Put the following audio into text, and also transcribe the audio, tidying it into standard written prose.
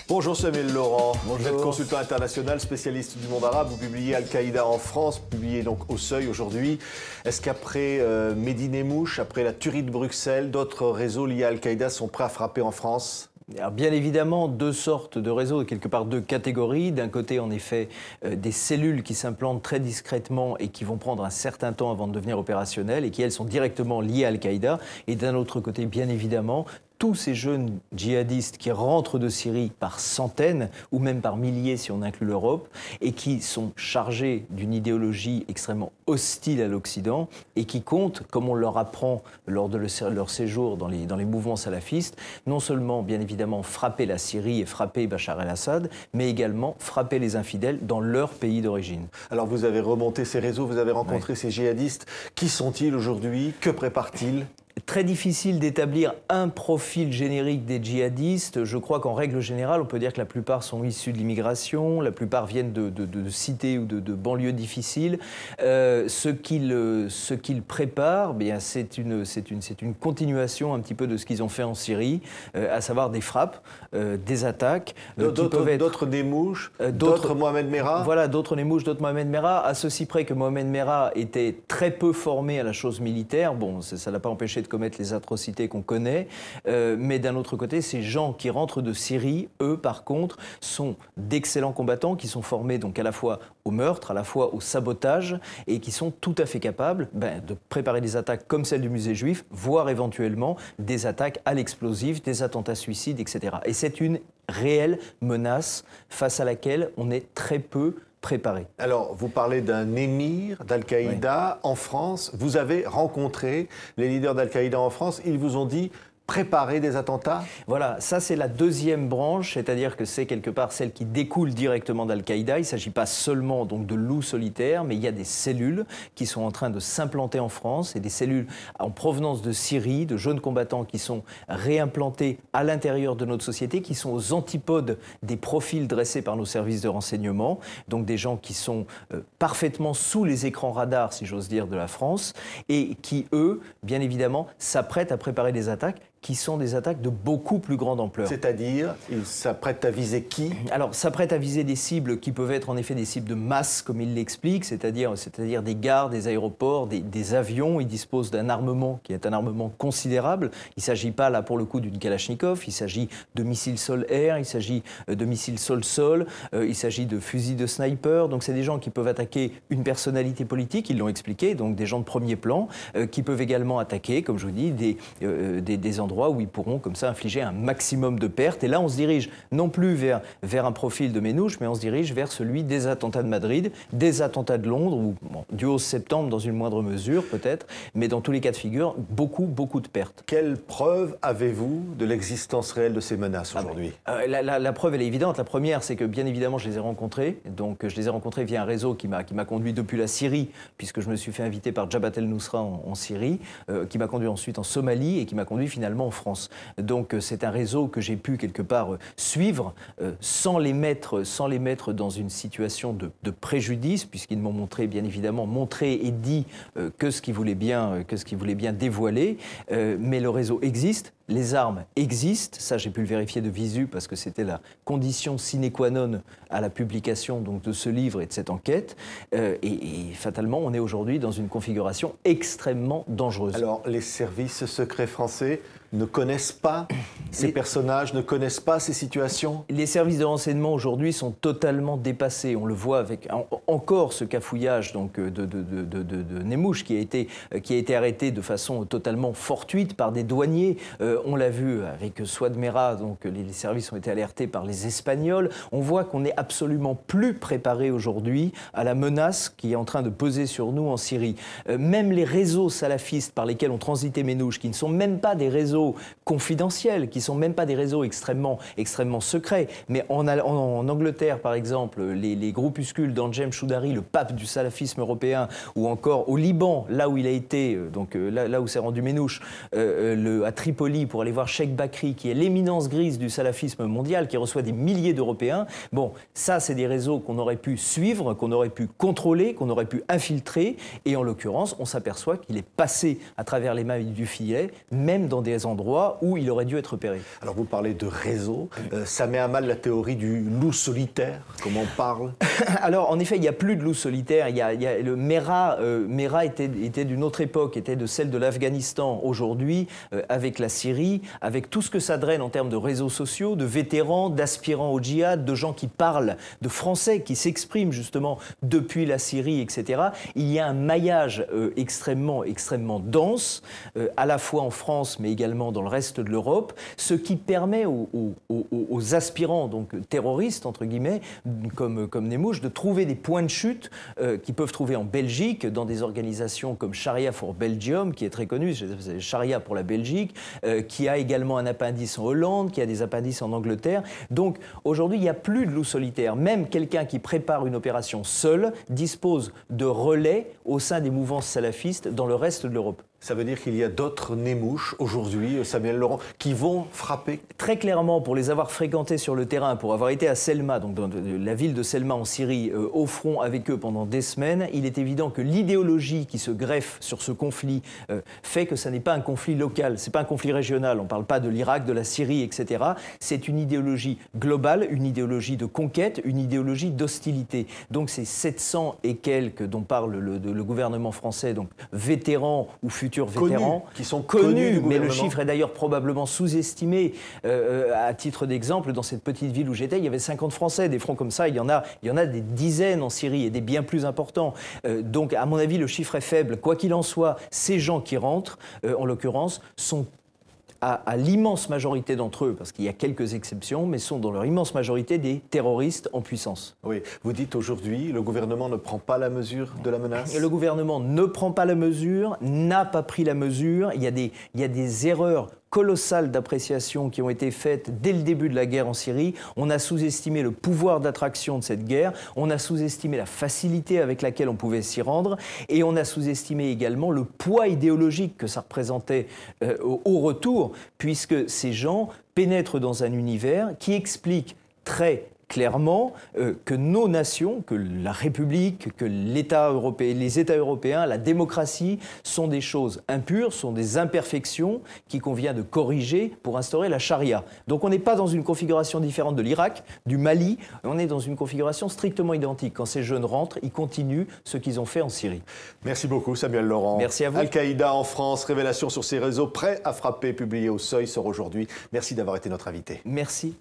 Bonjour Samuel Laurent, Bonjour. vous êtes consultant international, spécialiste du monde arabe, vous publiez Al-Qaïda en France, publié donc au Seuil aujourd'hui. Est-ce qu'après Médine et Mouche, après la tuerie de Bruxelles, d'autres réseaux liés à Al-Qaïda sont prêts à frapper en France ? Alors, bien évidemment, deux sortes de réseaux, quelque part deux catégories. D'un côté, en effet, des cellules qui s'implantent très discrètement et qui vont prendre un certain temps avant de devenir opérationnelles et qui, elles, sont directement liées à Al-Qaïda. Et d'un autre côté, bien évidemment, tous ces jeunes djihadistes qui rentrent de Syrie par centaines, ou même par milliers si on inclut l'Europe, et qui sont chargés d'une idéologie extrêmement hostile à l'Occident, et qui comptent, comme on leur apprend lors de leur séjour dans les mouvements salafistes, non seulement, bien évidemment, frapper la Syrie et frapper Bachar el-Assad, mais également frapper les infidèles dans leur pays d'origine. Alors vous avez remonté ces réseaux, vous avez rencontré ces djihadistes. Qui sont-ils aujourd'hui? Que préparent-ils? Très difficile d'établir un profil générique des djihadistes. Je crois qu'en règle générale, on peut dire que la plupart sont issus de l'immigration, la plupart viennent de cités ou de banlieues difficiles. Ce qu'ils préparent, bien, c'est une continuation un petit peu de ce qu'ils ont fait en Syrie, à savoir des frappes, des attaques. D'autres Nemouche, d'autres Mohamed Merah. Voilà, d'autres Nemouche, d'autres Mohamed Merah, à ceci près que Mohamed Merah était très peu formé à la chose militaire. Bon, ça l'a pas empêché de commettre les atrocités qu'on connaît, mais d'un autre côté, ces gens qui rentrent de Syrie, eux, par contre, sont d'excellents combattants qui sont formés donc à la fois au meurtre, à la fois au sabotage, et qui sont tout à fait capables de préparer des attaques comme celle du musée juif, voire éventuellement des attaques à l'explosif, des attentats suicides, etc. Et c'est une réelle menace face à laquelle on est très peu préparé. Alors, vous parlez d'un émir d'Al-Qaïda en France. Vous avez rencontré les leaders d'Al-Qaïda en France. Ils vous ont dit préparer des attentats? Voilà, ça c'est la deuxième branche, c'est-à-dire que c'est quelque part celle qui découle directement d'Al-Qaïda. Il ne s'agit pas seulement donc de loups solitaires, mais il y a des cellules qui sont en train de s'implanter en France, et des cellules en provenance de Syrie, de jeunes combattants qui sont réimplantés à l'intérieur de notre société, qui sont aux antipodes des profils dressés par nos services de renseignement, donc des gens qui sont parfaitement sous les écrans radars, si j'ose dire, de la France, et qui, eux, bien évidemment, s'apprêtent à préparer des attaques qui sont des attaques de beaucoup plus grande ampleur. C'est-à-dire, ils s'apprêtent à viser qui? Alors, s'apprêtent à viser des cibles qui peuvent être en effet des cibles de masse, comme il l'explique, c'est-à-dire des gares, des aéroports, des avions. Ils disposent d'un armement qui est un armement considérable. Il ne s'agit pas, là, pour le coup, d'une Kalachnikov. Il s'agit de missiles sol-air, il s'agit de missiles sol-sol, il s'agit de fusils de sniper. Donc, c'est des gens qui peuvent attaquer une personnalité politique, ils l'ont expliqué, donc des gens de premier plan, qui peuvent également attaquer, comme je vous dis, des endroits où ils pourront comme ça infliger un maximum de pertes. Et là, on se dirige non plus vers un profil de Ménouche, mais on se dirige vers celui des attentats de Madrid, des attentats de Londres, ou du 11 septembre dans une moindre mesure peut-être, mais dans tous les cas de figure, beaucoup de pertes. Quelle preuve avez-vous de l'existence réelle de ces menaces aujourd'hui? La preuve, elle est évidente. La première, c'est que bien évidemment, je les ai rencontrés. Donc, je les ai rencontrés via un réseau qui m'a conduit depuis la Syrie, puisque je me suis fait inviter par Jabhat el-Nusra en Syrie, qui m'a conduit ensuite en Somalie et qui m'a conduit finalement en France. Donc c'est un réseau que j'ai pu quelque part suivre sans les mettre dans une situation de préjudice, puisqu'ils m'ont montré et dit que ce qu'ils voulaient bien dévoiler. Mais le réseau existe. Les armes existent, ça j'ai pu le vérifier de visu parce que c'était la condition sine qua non à la publication donc, de ce livre et de cette enquête. Et fatalement, on est aujourd'hui dans une configuration extrêmement dangereuse. Alors, les services secrets français ne connaissent pas ces personnages, ne connaissent pas ces situations? Les services de renseignement aujourd'hui sont totalement dépassés. On le voit avec encore ce cafouillage donc, de Nemouche qui a été arrêté de façon totalement fortuite par des douaniers. On l'a vu avec Souad Merah, donc les services ont été alertés par les Espagnols. On voit qu'on n'est absolument plus préparé aujourd'hui à la menace qui est en train de peser sur nous en Syrie. Même les réseaux salafistes par lesquels ont transité Ménouche, qui ne sont même pas des réseaux confidentiels, qui ne sont même pas des réseaux extrêmement secrets. Mais en Angleterre, par exemple, les groupuscules d'Anjem Choudary, le pape du salafisme européen, ou encore au Liban, là où il a été, là où s'est rendu Ménouche, à Tripoli, pour aller voir Cheikh Bakri, qui est l'éminence grise du salafisme mondial, qui reçoit des milliers d'Européens. Bon, ça, c'est des réseaux qu'on aurait pu suivre, qu'on aurait pu contrôler, qu'on aurait pu infiltrer. Et en l'occurrence, on s'aperçoit qu'il est passé à travers les mailles du filet, même dans des endroits où il aurait dû être repéré. Thierry. Alors vous parlez de réseau, ça met à mal la théorie du loup solitaire, comme on parle. Alors en effet, il n'y a plus de loup solitaire, le Mera était d'une autre époque, était de celle de l'Afghanistan. Aujourd'hui, avec la Syrie, avec tout ce que ça draine en termes de réseaux sociaux, de vétérans, d'aspirants au djihad, de gens qui parlent, de Français qui s'expriment justement depuis la Syrie, etc. Il y a un maillage extrêmement dense, à la fois en France, mais également dans le reste de l'Europe, ce qui permet aux aspirants, donc terroristes, entre guillemets, comme Nemmouche, de trouver des points de chute qu'ils peuvent trouver en Belgique, dans des organisations comme Sharia for Belgium, qui est très connue, Sharia pour la Belgique, qui a également un appendice en Hollande, qui a des appendices en Angleterre. Donc aujourd'hui, il n'y a plus de loup solitaire. Même quelqu'un qui prépare une opération seul dispose de relais au sein des mouvances salafistes dans le reste de l'Europe. Ça veut dire qu'il y a d'autres Nemmouches aujourd'hui, Samuel Laurent, qui vont frapper? Très clairement, pour les avoir fréquentés sur le terrain, pour avoir été à Selma, donc dans la ville de Selma en Syrie, au front avec eux pendant des semaines, il est évident que l'idéologie qui se greffe sur ce conflit fait que ça n'est pas un conflit local, c'est pas un conflit régional, on ne parle pas de l'Irak, de la Syrie, etc. C'est une idéologie globale, une idéologie de conquête, une idéologie d'hostilité. Donc ces 700 et quelques dont parle le gouvernement français, donc vétérans ou futurs vétérans, qui sont connus, mais le chiffre est d'ailleurs probablement sous-estimé. À titre d'exemple, dans cette petite ville où j'étais, il y avait 50 Français. Des fronts comme ça, il y en a des dizaines en Syrie et des bien plus importants. Donc, à mon avis, le chiffre est faible. Quoi qu'il en soit, ces gens qui rentrent, en l'occurrence, sont à l'immense majorité d'entre eux, parce qu'il y a quelques exceptions, mais sont dans leur immense majorité des terroristes en puissance. Oui, vous dites aujourd'hui, le gouvernement ne prend pas la mesure de la menace? Le gouvernement ne prend pas la mesure, n'a pas pris la mesure. Il y a des erreurs colossales d'appréciation qui ont été faites dès le début de la guerre en Syrie. On a sous-estimé le pouvoir d'attraction de cette guerre, on a sous-estimé la facilité avec laquelle on pouvait s'y rendre, et on a sous-estimé également le poids idéologique que ça représentait au retour, puisque ces gens pénètrent dans un univers qui explique très clairement que nos nations, que la République, que l'État européen, les États européens, la démocratie sont des choses impures, sont des imperfections qu'il convient de corriger pour instaurer la charia. Donc on n'est pas dans une configuration différente de l'Irak, du Mali, on est dans une configuration strictement identique. Quand ces jeunes rentrent, ils continuent ce qu'ils ont fait en Syrie. Merci beaucoup Samuel Laurent. Merci à vous. Al-Qaïda en France, révélation sur ses réseaux prêts à frapper, publié au Seuil, sort aujourd'hui. Merci d'avoir été notre invité. Merci.